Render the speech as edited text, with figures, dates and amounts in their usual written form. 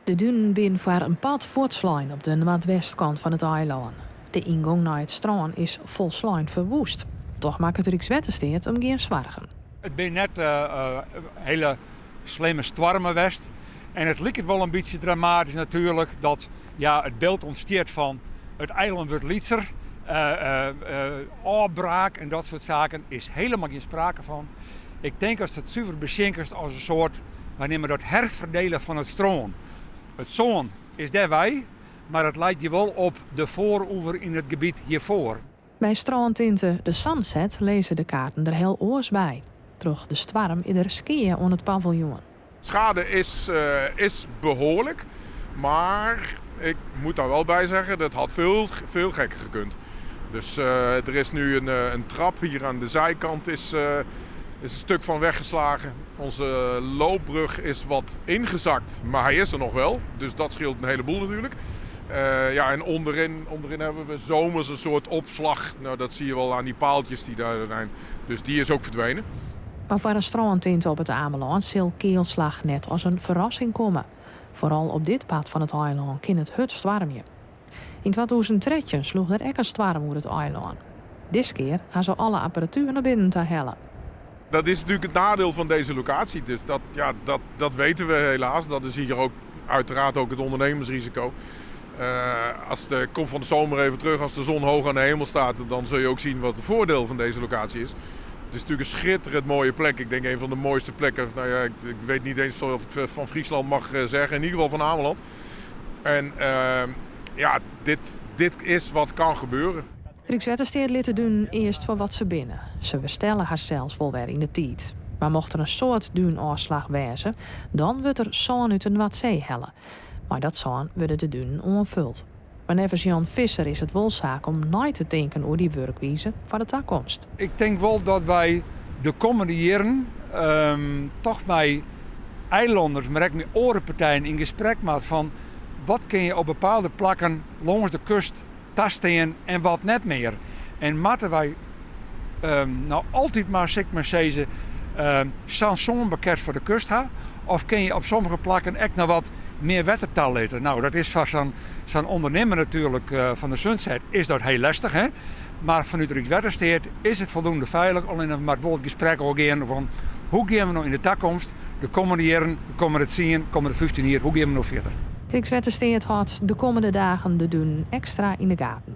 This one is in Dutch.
De duinen binnen voor een pad voortslaan op de noordwestkant van het eiland. De ingang naar het strand is volslijn verwoest. Toch maakt het Rijkswaterstaat om geen zorgen. Het ben net hele slimme stormen west. En het lijkt wel een beetje dramatisch natuurlijk dat het beeld ontsteert van het eiland wordt lietser. Afbraak en dat soort zaken is helemaal geen sprake van. Ik denk als het zuiver beschenkt als een soort, wanneer we dat herverdelen van het stroom. Het zoon is daarbij, maar het lijkt je wel op de vooroever in het gebied hiervoor. Bij strandtinten de Sunset lezen de kaarten er heel oors bij. Terug de storm in er skiën on het paviljoen. Schade is behoorlijk, maar ik moet daar wel bij zeggen, dat had veel gekker gekund. Dus er is nu een trap hier aan de zijkant is een stuk van weggeslagen. Onze loopbrug is wat ingezakt, maar hij is er nog wel. Dus dat scheelt een heleboel natuurlijk. En onderin hebben we zomers een soort opslag. Nou, dat zie je wel aan die paaltjes die daar zijn. Dus die is ook verdwenen. Maar voor een strandtint op het Ameland zal keelslag net als een verrassing komen. Vooral op dit pad van het eiland kan het stormje. In 2013 sloeg er ook een storm over het eiland. Dit keer gaan ze alle apparatuur naar binnen te hellen. Dat is natuurlijk het nadeel van deze locatie. Dus dat weten we helaas. Dat is hier ook uiteraard ook het ondernemersrisico. Als komt van de zomer even terug, als de zon hoog aan de hemel staat, dan zul je ook zien wat het voordeel van deze locatie is. Het is natuurlijk een schitterend mooie plek. Ik denk een van de mooiste plekken. Nou ja, ik weet niet eens of ik van Friesland mag zeggen. In ieder geval van Ameland. En dit is wat kan gebeuren. Rijkswaterstaat liet de duinen eerst voor wat ze binnen. Ze bestellen haar zelfs wel weer in de tijd. Maar mocht er een soort duinafslag wezen, dan wordt er zon uit een Noordzee hellen. Maar dat zon worden de duinen onvuld. Maar nevens Jan Visser is het wel zaak om nooit te denken over die werkwijze van de toekomst. Ik denk wel dat wij de komende jaren toch met eilanders, maar ook met andere partijen in gesprek maken van wat kun je op bepaalde plakken langs de kust tasten en wat net meer. En moeten wij altijd maar zeggen sansonbekend voor de kust hebben? Of kun je op sommige plakken echt naar wat meer wettertal letten? Nou, dat is voor zo'n ondernemer natuurlijk van de Sunset is dat heel lastig. Hè? Maar vanuit Rijkswaterstaat is het voldoende veilig. Alleen maar het gesprek ook gaan van hoe gaan we nou in de toekomst, de komende jaren, de komende 10, de komende 15 jaar, hoe gaan we nog verder? Rijkswaterstaat houdt de komende dagen de duinen extra in de gaten.